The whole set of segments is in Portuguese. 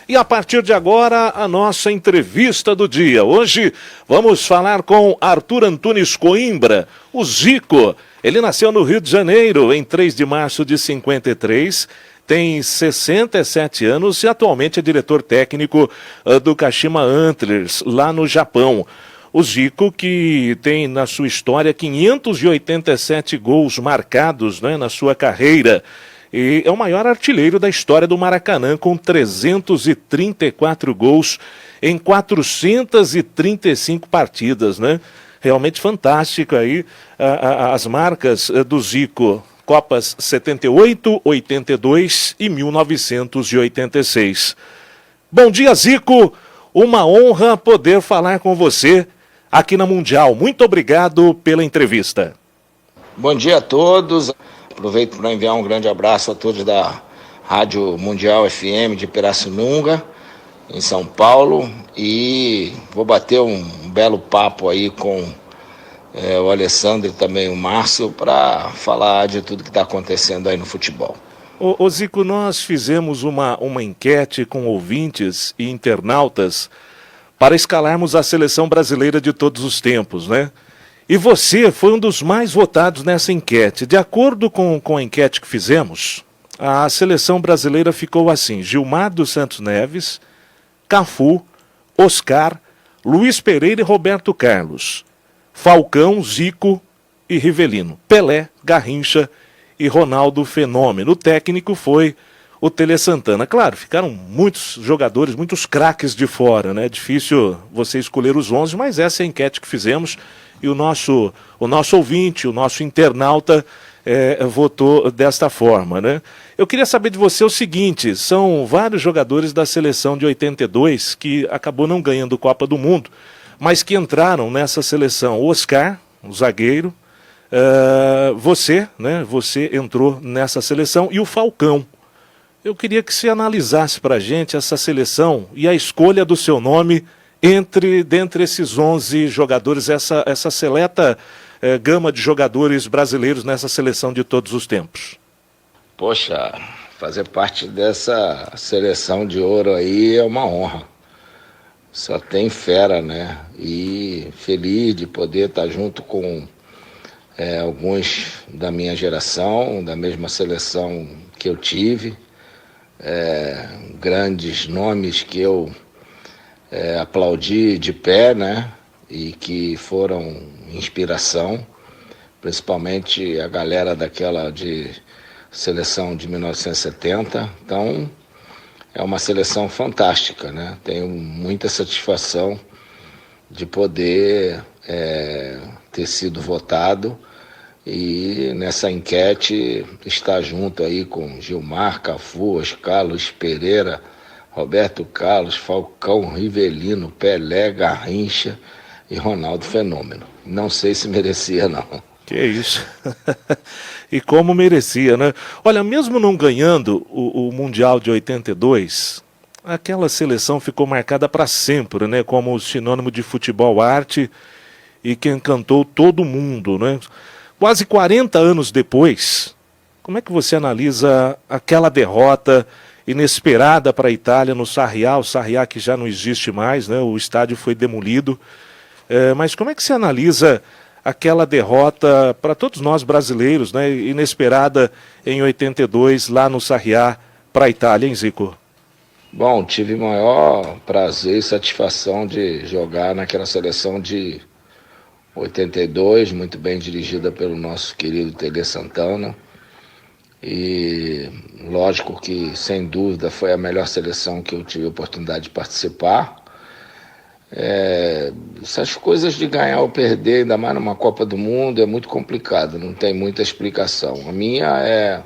E a partir de agora, a nossa entrevista do dia. Hoje vamos falar com Arthur Antunes Coimbra, o Zico. Ele nasceu no Rio de Janeiro em 3 de março de 53, tem 67 anos e atualmente é diretor técnico do Kashima Antlers, lá no Japão. O Zico, que tem na sua história 587 gols marcados, né, na sua carreira. E é o maior artilheiro da história do Maracanã, com 334 gols em 435 partidas, né? Realmente fantástico aí as marcas do Zico. Copas 78, 82 e 1986. Bom dia, Zico. Uma honra poder falar com você aqui na Mundial. Muito obrigado pela entrevista. Bom dia a todos. Aproveito para enviar um grande abraço a todos da Rádio Mundial FM de Pirassununga, em São Paulo. E vou bater um belo papo aí com o Alessandro e também o Márcio para falar de tudo que está acontecendo aí no futebol. Ô Zico, nós fizemos uma enquete com ouvintes e internautas para escalarmos a seleção brasileira de todos os tempos, né? E você foi um dos mais votados nessa enquete. De acordo com a enquete que fizemos, a seleção brasileira ficou assim: Gilmar dos Santos Neves, Cafu, Oscar, Luiz Pereira e Roberto Carlos, Falcão, Zico e Rivelino, Pelé, Garrincha e Ronaldo Fenômeno. O técnico foi o Tele Santana. Claro, ficaram muitos jogadores, muitos craques de fora, né? Difícil você escolher os 11, mas essa é a enquete que fizemos. E o nosso ouvinte, o nosso internauta votou desta forma, né? Eu queria saber de você o seguinte: são vários jogadores da seleção de 82 que acabou não ganhando Copa do Mundo, mas que entraram nessa seleção. O Oscar, o zagueiro, você, né? Você entrou nessa seleção, e o Falcão. Eu queria que você analisasse para a gente essa seleção e a escolha do seu nome dentre esses 11 jogadores, essa seleta gama de jogadores brasileiros nessa seleção de todos os tempos. Poxa, fazer parte dessa seleção de ouro aí é uma honra. Só tem fera, né? E feliz de poder estar junto com alguns da minha geração, da mesma seleção que eu tive. Grandes nomes que eu aplaudi de pé, né? E que foram inspiração, principalmente a galera daquela de seleção de 1970. Então, é uma seleção fantástica, né? Tenho muita satisfação de poder ter sido votado e nessa enquete estar junto aí com Gilmar, Cafu, Oscar, Luiz Pereira, Roberto Carlos, Falcão, Rivelino, Pelé, Garrincha e Ronaldo Fenômeno. Não sei se merecia, não. Que isso. E como merecia, né? Olha, mesmo não ganhando o Mundial de 82, aquela seleção ficou marcada para sempre, né? Como sinônimo de futebol arte e que encantou todo mundo, né? Quase 40 anos depois, como é que você analisa aquela derrota inesperada para a Itália no Sarriá, o Sarriá que já não existe mais, né? O estádio foi demolido. Mas como é que você analisa aquela derrota para todos nós brasileiros, né? Inesperada em 82 lá no Sarriá para a Itália, hein, Zico? Bom, tive maior prazer e satisfação de jogar naquela seleção de 82, muito bem dirigida pelo nosso querido Tele Santana. E lógico que, sem dúvida, foi a melhor seleção que eu tive a oportunidade de participar. Essas coisas de ganhar ou perder, ainda mais numa Copa do Mundo, é muito complicado, não tem muita explicação. A minha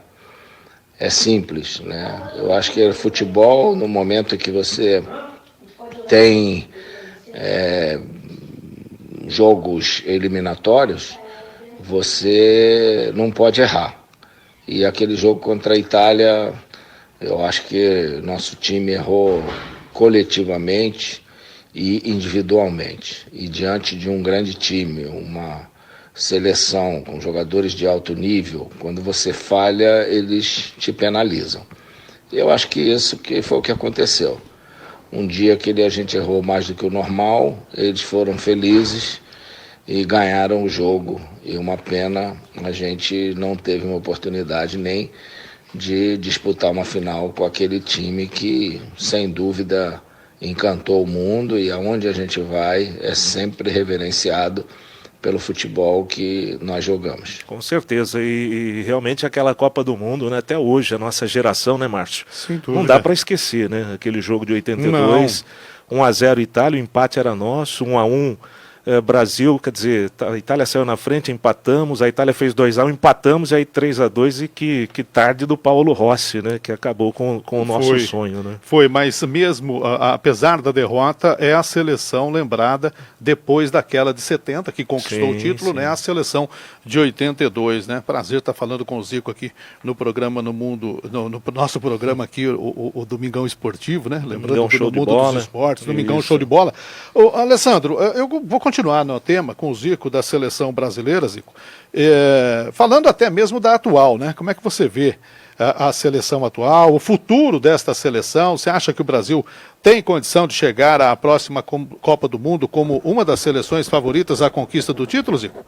é simples, né? Eu acho que futebol, no momento que você tem jogos eliminatórios, você não pode errar. E aquele jogo contra a Itália, eu acho que nosso time errou coletivamente e individualmente. E diante de um grande time, uma seleção com jogadores de alto nível, quando você falha, eles te penalizam. Eu acho que isso que foi o que aconteceu. um dia que a gente errou mais do que o normal, eles foram felizes e ganharam o jogo. E uma pena, a gente não teve uma oportunidade nem de disputar uma final com aquele time que, sem dúvida, encantou o mundo, e aonde a gente vai é sempre reverenciado pelo futebol que nós jogamos. Com certeza, e realmente aquela Copa do Mundo, né, até hoje, a nossa geração, né, Márcio? Sem dúvida. Não dá para esquecer, né, aquele jogo de 82, 1-0 Itália, o empate era nosso, 1-1 Brasil, quer dizer, a Itália saiu na frente, empatamos, a Itália fez 2-1, empatamos, e aí 3-2, e que tarde do Paulo Rossi, né, que acabou com o nosso sonho, né? Foi, mas mesmo, apesar da derrota, é a seleção lembrada depois daquela de 70, que conquistou o título, né, a seleção de 82, né? Prazer estar falando com o Zico aqui no programa no nosso programa aqui, o Domingão Esportivo, né? Lembrando do mundo dos esportes, Domingão Show de Bola. Ô, Alessandro, eu vou continuar no tema com o Zico da seleção brasileira, Zico, falando até mesmo da atual, né? Como é que você vê a seleção atual, o futuro desta seleção? Você acha que o Brasil tem condição de chegar à próxima Copa do Mundo como uma das seleções favoritas à conquista do título, Zico?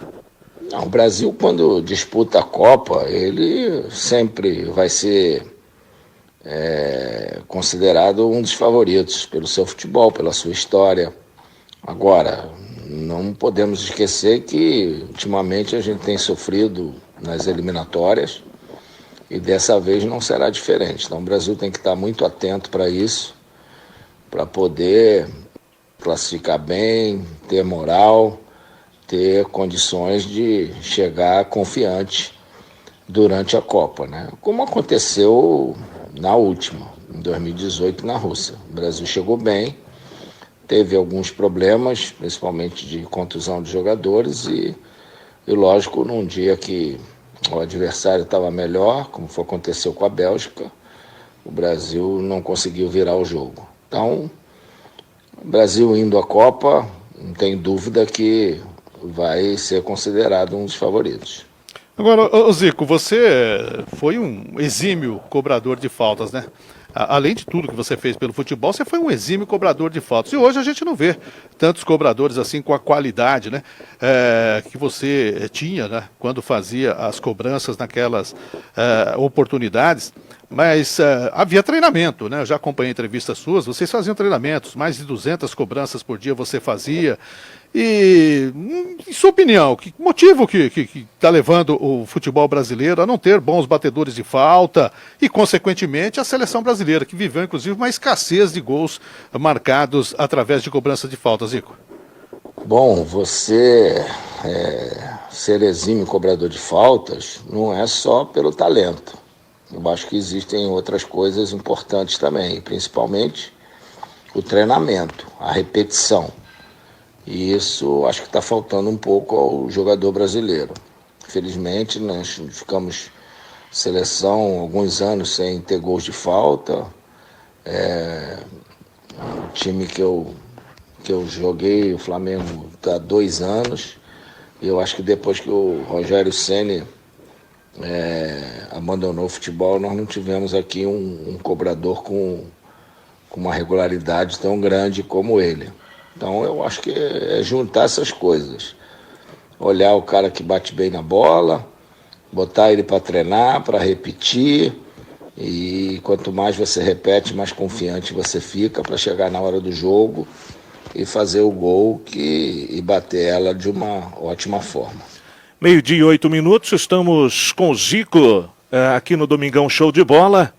Não, o Brasil, quando disputa a Copa, ele sempre vai ser considerado um dos favoritos pelo seu futebol, pela sua história. Agora, não podemos esquecer que ultimamente a gente tem sofrido nas eliminatórias e dessa vez não será diferente. Então o Brasil tem que estar muito atento para isso, para poder classificar bem, ter moral, ter condições de chegar confiante durante a Copa, né? Como aconteceu na última, em 2018 na Rússia. O Brasil chegou bem, teve alguns problemas, principalmente de contusão de jogadores e lógico, num dia que o adversário estava melhor, como aconteceu com a Bélgica, o Brasil não conseguiu virar o jogo. Então, o Brasil indo à Copa, não tem dúvida que vai ser considerado um dos favoritos. Agora, Zico, você foi um exímio cobrador de faltas, né? Além de tudo que você fez pelo futebol, você foi um exímio cobrador de faltas. E hoje a gente não vê tantos cobradores assim com a qualidade, né, que você tinha, né, quando fazia as cobranças naquelas oportunidades. Mas havia treinamento, né? Eu já acompanhei entrevistas suas, vocês faziam treinamentos, mais de 200 cobranças por dia você fazia. E, em sua opinião, que motivo que está levando o futebol brasileiro a não ter bons batedores de falta e, consequentemente, a seleção brasileira, que viveu, inclusive, uma escassez de gols marcados através de cobrança de falta, Zico? Bom, você ser exímio cobrador de faltas não é só pelo talento. Eu acho que existem outras coisas importantes também, principalmente o treinamento, a repetição. E isso acho que está faltando um pouco ao jogador brasileiro. Infelizmente, nós ficamos seleção alguns anos sem ter gols de falta. O time que eu joguei, o Flamengo, está há 2 anos. E eu acho que depois que o Rogério Ceni abandonou o futebol, nós não tivemos aqui um cobrador com uma regularidade tão grande como ele. Então eu acho que é juntar essas coisas. Olhar o cara que bate bem na bola, botar ele para treinar, para repetir. E quanto mais você repete, mais confiante você fica para chegar na hora do jogo e fazer o gol e bater ela de uma ótima forma. 12:08, estamos com o Zico aqui no Domingão Show de Bola.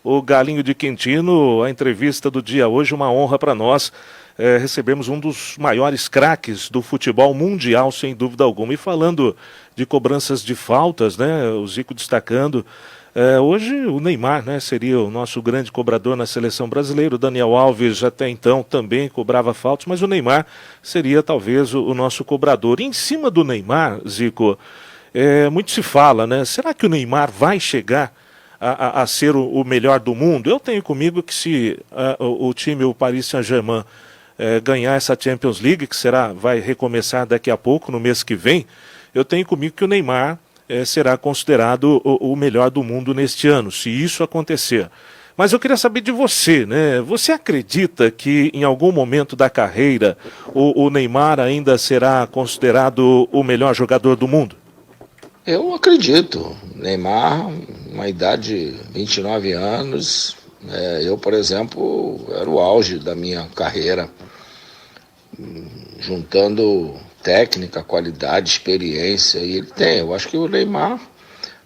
O Galinho de Quintino, a entrevista do dia hoje, uma honra para nós. Recebemos um dos maiores craques do futebol mundial, sem dúvida alguma. E falando de cobranças de faltas, né, o Zico destacando, hoje o Neymar, né, seria o nosso grande cobrador na seleção brasileira. O Daniel Alves até então também cobrava faltas, mas o Neymar seria talvez o nosso cobrador. E em cima do Neymar, Zico, muito se fala, né? Será que o Neymar vai chegar a ser o melhor do mundo? Eu tenho comigo que se o time, o Paris Saint-Germain, ganhar essa Champions League, que vai recomeçar daqui a pouco, no mês que vem, eu tenho comigo que o Neymar será considerado o melhor do mundo neste ano, se isso acontecer. Mas eu queria saber de você, né? Você acredita que em algum momento da carreira o Neymar ainda será considerado o melhor jogador do mundo? Eu acredito. Neymar, uma idade de 29 anos, eu, por exemplo, era o auge da minha carreira, juntando técnica, qualidade, experiência, e ele tem. Eu acho que o Neymar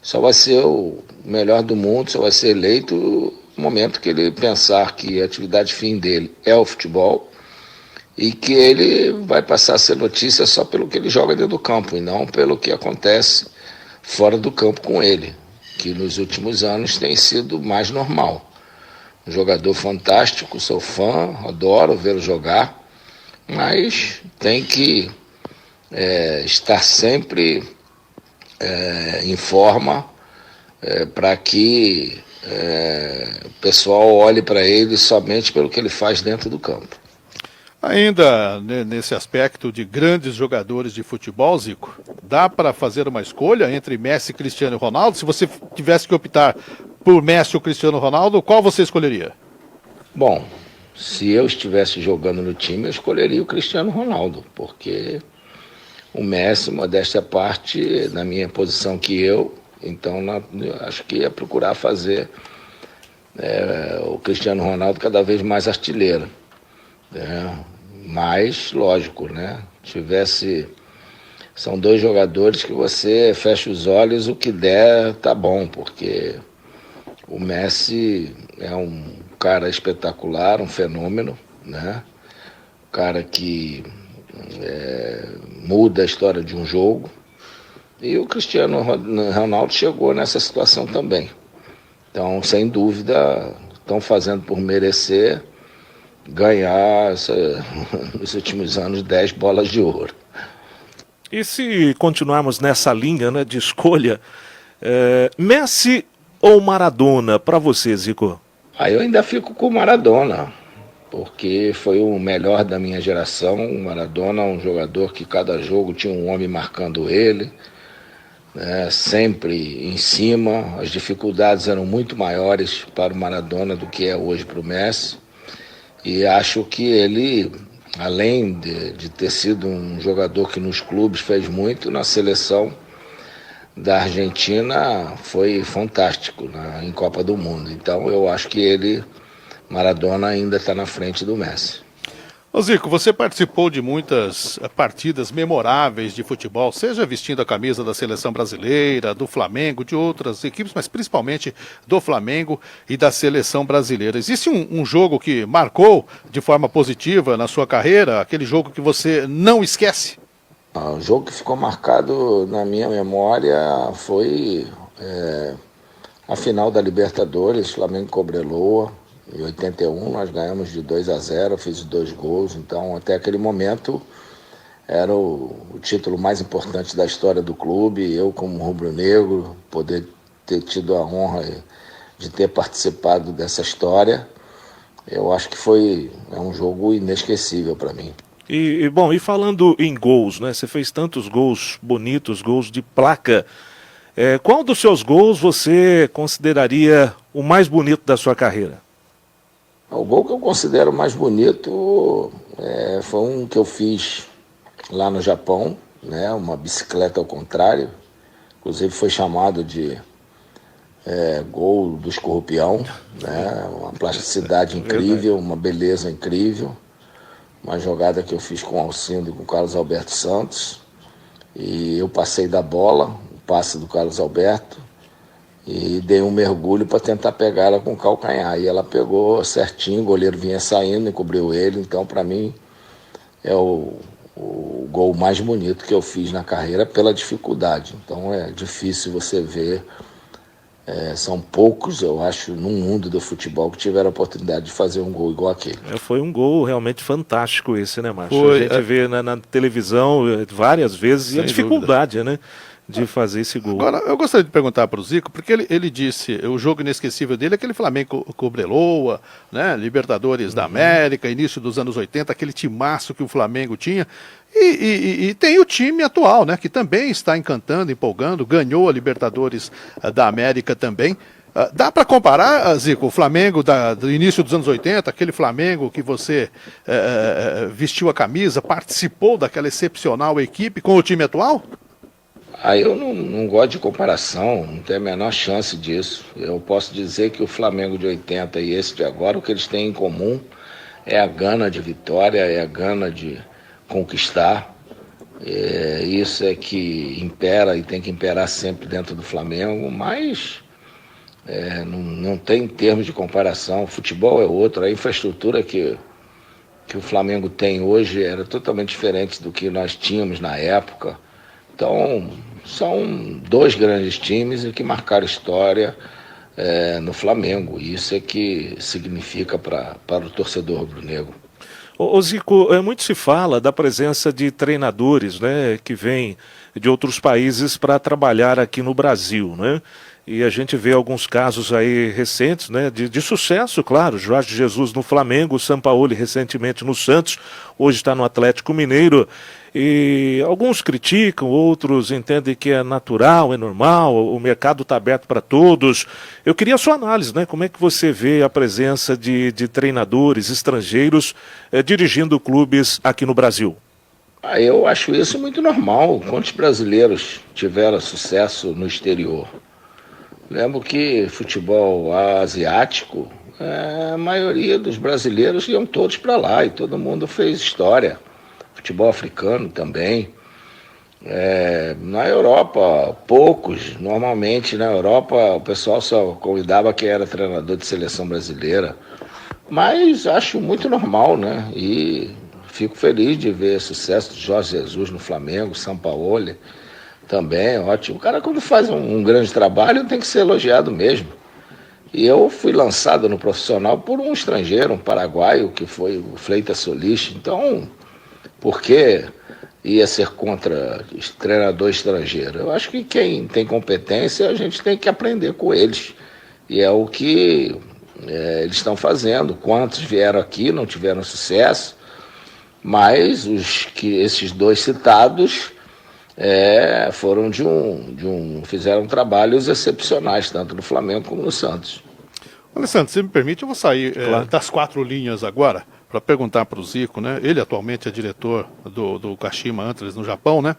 só vai ser o melhor do mundo, só vai ser eleito no momento que ele pensar que a atividade fim dele é o futebol e que ele vai passar a ser notícia só pelo que ele joga dentro do campo e não pelo que acontece fora do campo com ele, que nos últimos anos tem sido mais normal. Um jogador fantástico, sou fã, adoro vê-lo jogar, mas tem que estar sempre em forma para que o pessoal olhe para ele somente pelo que ele faz dentro do campo. Ainda nesse aspecto de grandes jogadores de futebol, Zico, dá para fazer uma escolha entre Messi e Cristiano Ronaldo? Se você tivesse que optar por Messi ou Cristiano Ronaldo, qual você escolheria? Bom, se eu estivesse jogando no time, eu escolheria o Cristiano Ronaldo, porque o Messi, modéstia à parte, na minha posição que eu, então acho que ia procurar fazer o Cristiano Ronaldo cada vez mais artilheiro. Mas, lógico, né? São dois jogadores que você fecha os olhos, o que der tá bom, porque o Messi é um cara espetacular, um fenômeno, né? Um cara que muda a história de um jogo. E o Cristiano Ronaldo chegou nessa situação também. Então, sem dúvida, estão fazendo por merecer ganhar nos últimos anos 10 bolas de ouro. E se continuarmos nessa linha, né, de escolha, Messi ou Maradona para você, Zico? Aí eu ainda fico com o Maradona, porque foi o melhor da minha geração. O Maradona é um jogador que cada jogo tinha um homem marcando ele, né, sempre em cima. As dificuldades eram muito maiores para o Maradona do que é hoje para o Messi. E acho que ele, além de ter sido um jogador que nos clubes fez muito, na seleção da Argentina foi fantástico em Copa do Mundo. Então eu acho que Maradona ainda está na frente do Messi. Ô Zico, você participou de muitas partidas memoráveis de futebol, seja vestindo a camisa da seleção brasileira, do Flamengo, de outras equipes, mas principalmente do Flamengo e da seleção brasileira. Existe um jogo que marcou de forma positiva na sua carreira, aquele jogo que você não esquece? O jogo que ficou marcado na minha memória foi a final da Libertadores, Flamengo e Cobreloa. Em 81 nós ganhamos de 2-0, fiz 2 gols, então até aquele momento era o título mais importante da história do clube. Eu, como rubro-negro, poder ter tido a honra de ter participado dessa história, eu acho que é um jogo inesquecível para mim. Bom, e falando em gols, né? Você fez tantos gols bonitos, gols de placa. Qual dos seus gols você consideraria o mais bonito da sua carreira? O gol que eu considero mais bonito foi um que eu fiz lá no Japão, né? Uma bicicleta ao contrário. Inclusive foi chamado de gol do escorpião, né? Uma plasticidade incrível, uma beleza incrível. Uma jogada que eu fiz com o Alcindo e com o Carlos Alberto Santos. E eu passei da bola, o passe do Carlos Alberto, e dei um mergulho para tentar pegar ela com o calcanhar. E ela pegou certinho, o goleiro vinha saindo e cobriu ele. Então, para mim, é o gol mais bonito que eu fiz na carreira pela dificuldade. Então, é difícil você ver. São poucos, eu acho, no mundo do futebol que tiveram a oportunidade de fazer um gol igual aquele. Foi um gol realmente fantástico esse, né, Márcio? Foi, a gente vê na televisão várias vezes e a dificuldade, dúvida, né, de fazer esse gol. Agora, eu gostaria de perguntar para o Zico, porque ele disse, o jogo inesquecível dele é aquele Flamengo Cobreloa, né, Libertadores da América, início dos anos 80, aquele timaço que o Flamengo tinha. E tem o time atual, né, que também está encantando, empolgando, ganhou a Libertadores da América também. Dá para comparar, Zico, o Flamengo do início dos anos 80, aquele Flamengo que você vestiu a camisa, participou daquela excepcional equipe, com o time atual? Eu não gosto de comparação, não tem a menor chance disso. Eu posso dizer que o Flamengo de 80 e esse de agora, o que eles têm em comum é a gana de vitória, é a gana de conquistar. Isso é que impera e tem que imperar sempre dentro do Flamengo, mas não tem termos de comparação. O futebol é outro, a infraestrutura que o Flamengo tem hoje era totalmente diferente do que nós tínhamos na época. Então, são dois grandes times que marcaram história no Flamengo. Isso é que significa para o torcedor rubro-negro. Ô Zico, muito se fala da presença de treinadores, né, que vêm de outros países para trabalhar aqui no Brasil, né? E a gente vê alguns casos aí recentes, né, de sucesso, claro. Jorge Jesus no Flamengo, o Sampaoli recentemente no Santos, hoje está no Atlético Mineiro. E alguns criticam, outros entendem que é natural, é normal, o mercado está aberto para todos. Eu queria a sua análise, né? Como é que você vê a presença de treinadores estrangeiros dirigindo clubes aqui no Brasil? Eu acho isso muito normal. Quantos brasileiros tiveram sucesso no exterior? Lembro que futebol asiático, a maioria dos brasileiros iam todos para lá e todo mundo fez história. Futebol africano também. Na Europa, poucos. Normalmente na Europa o pessoal só convidava quem era treinador de seleção brasileira. Mas acho muito normal, né? E fico feliz de ver sucesso de Jorge Jesus no Flamengo, Sampaoli também, ótimo. O cara, quando faz um grande trabalho, tem que ser elogiado mesmo. E eu fui lançado no profissional por um estrangeiro, um paraguaio, que foi o Fleitas Solis. Então, por que ia ser contra treinador estrangeiro? Eu acho que quem tem competência, a gente tem que aprender com eles. E é o que eles estão fazendo. Quantos vieram aqui, não tiveram sucesso, mas esses dois citados foram fizeram trabalhos excepcionais, tanto no Flamengo como no Santos. Alessandro, se me permite, eu vou sair das quatro linhas agora para perguntar para o Zico, né? Ele atualmente é diretor do Kashima Antlers no Japão, né?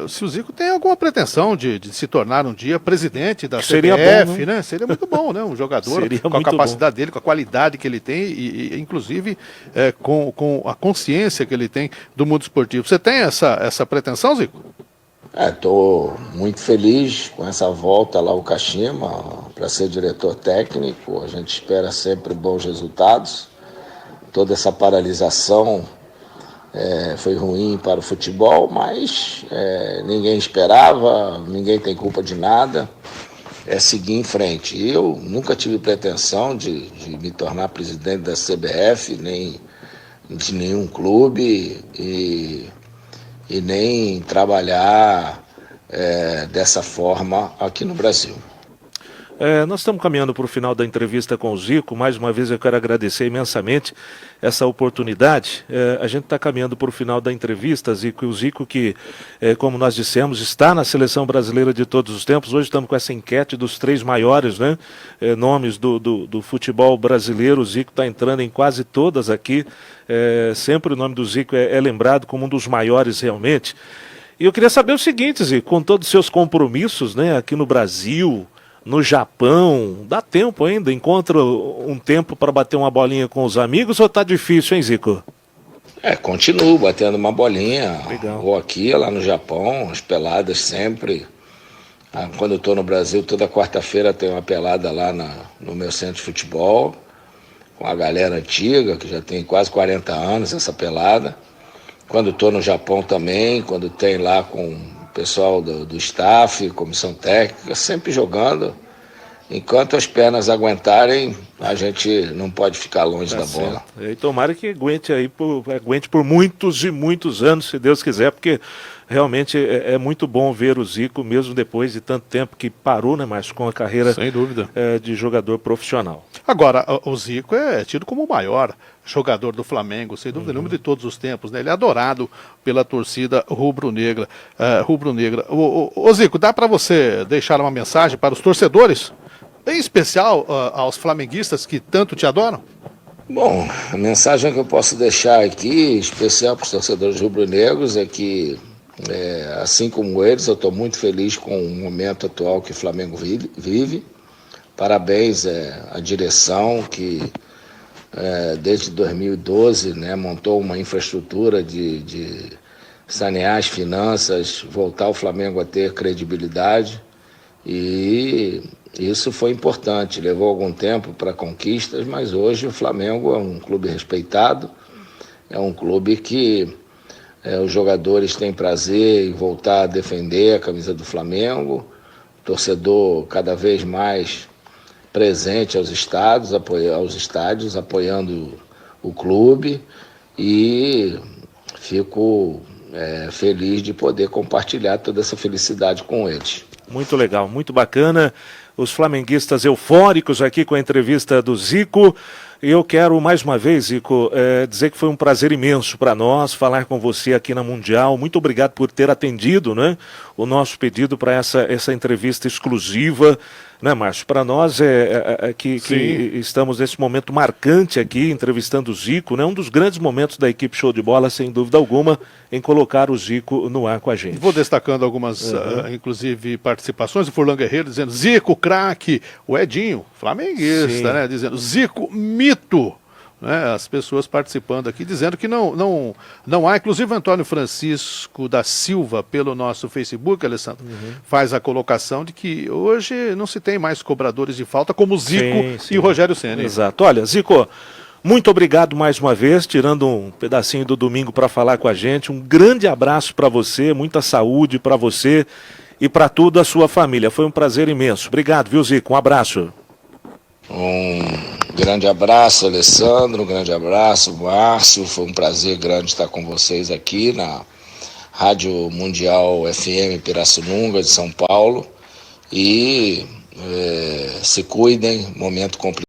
Se o Zico tem alguma pretensão de se tornar um dia presidente da CBF, né? Seria muito bom, né? Um jogador com a capacidade dele, com a qualidade que ele tem e inclusive com a consciência que ele tem do mundo esportivo. Você tem essa pretensão, Zico? Estou muito feliz com essa volta lá ao Kashima para ser diretor técnico. A gente espera sempre bons resultados. Toda essa paralisação foi ruim para o futebol, mas ninguém esperava, ninguém tem culpa de nada. É seguir em frente. Eu nunca tive pretensão de me tornar presidente da CBF, nem de nenhum clube, e nem trabalhar dessa forma aqui no Brasil. Nós estamos caminhando para o final da entrevista com o Zico. Mais uma vez eu quero agradecer imensamente essa oportunidade. A gente está caminhando para o final da entrevista, Zico, e o Zico que, como nós dissemos, está na seleção brasileira de todos os tempos. Hoje estamos com essa enquete dos 3 maiores, né, nomes do futebol brasileiro. O Zico está entrando em quase todas aqui. Sempre o nome do Zico é lembrado como um dos maiores realmente. E eu queria saber o seguinte, Zico, com todos os seus compromissos, né, aqui no Brasil, no Japão, dá tempo ainda? Encontra um tempo para bater uma bolinha com os amigos ou está difícil, hein, Zico? Continuo batendo uma bolinha. Legal. Vou aqui, lá no Japão, as peladas sempre. Quando eu estou no Brasil, toda quarta-feira tem uma pelada lá no meu centro de futebol, com a galera antiga, que já tem quase 40 anos essa pelada. Quando estou no Japão também, quando tem lá com o pessoal do staff, comissão técnica, sempre jogando. Enquanto as pernas aguentarem, a gente não pode ficar longe da bola. E tomara que aguente por muitos e muitos anos, se Deus quiser, porque realmente é muito bom ver o Zico, mesmo depois de tanto tempo que parou, né, mas com a carreira, sem dúvida, de jogador profissional. Agora, o Zico é tido como o maior jogador do Flamengo, sem dúvida nenhuma, de todos os tempos, né? Ele é adorado pela torcida rubro-negra. Ô Zico, dá para você deixar uma mensagem para os torcedores em especial aos flamenguistas que tanto te adoram? Bom, a mensagem que eu posso deixar aqui, especial para os torcedores rubro-negros, é que, assim como eles, eu estou muito feliz com o momento atual que o Flamengo vive. Parabéns à direção que, desde 2012, né, montou uma infraestrutura de sanear as finanças, voltar o Flamengo a ter credibilidade, e isso foi importante. Levou algum tempo para conquistas, mas hoje o Flamengo é um clube respeitado, é um clube que os jogadores têm prazer em voltar a defender a camisa do Flamengo, o torcedor cada vez mais presente aos estádios, apoiando o clube, e fico feliz de poder compartilhar toda essa felicidade com eles. Muito legal, muito bacana. Os flamenguistas eufóricos aqui com a entrevista do Zico. E eu quero mais uma vez, Zico, dizer que foi um prazer imenso para nós falar com você aqui na Mundial. Muito obrigado por ter atendido, né, o nosso pedido para essa entrevista exclusiva, né, Márcio? Para nós que estamos nesse momento marcante aqui, entrevistando o Zico, né, um dos grandes momentos da equipe Show de Bola, sem dúvida alguma, em colocar o Zico no ar com a gente. Vou destacando algumas, inclusive, participações. O Furlan Guerreiro dizendo: Zico, craque. O Edinho, flamenguista, né, dizendo: Zico, mito. Né, as pessoas participando aqui, dizendo que não há, inclusive o Antônio Francisco da Silva, pelo nosso Facebook, Alessandro, faz a colocação de que hoje não se tem mais cobradores de falta como o Zico e o Rogério Ceni. Exato. Olha, Zico, muito obrigado mais uma vez, tirando um pedacinho do domingo para falar com a gente. Um grande abraço para você, muita saúde para você e para toda a sua família. Foi um prazer imenso. Obrigado, viu, Zico? Um abraço. Um grande abraço, Alessandro, um grande abraço, Márcio. Foi um prazer grande estar com vocês aqui na Rádio Mundial FM Pirassununga de São Paulo. E se cuidem, momento complicado.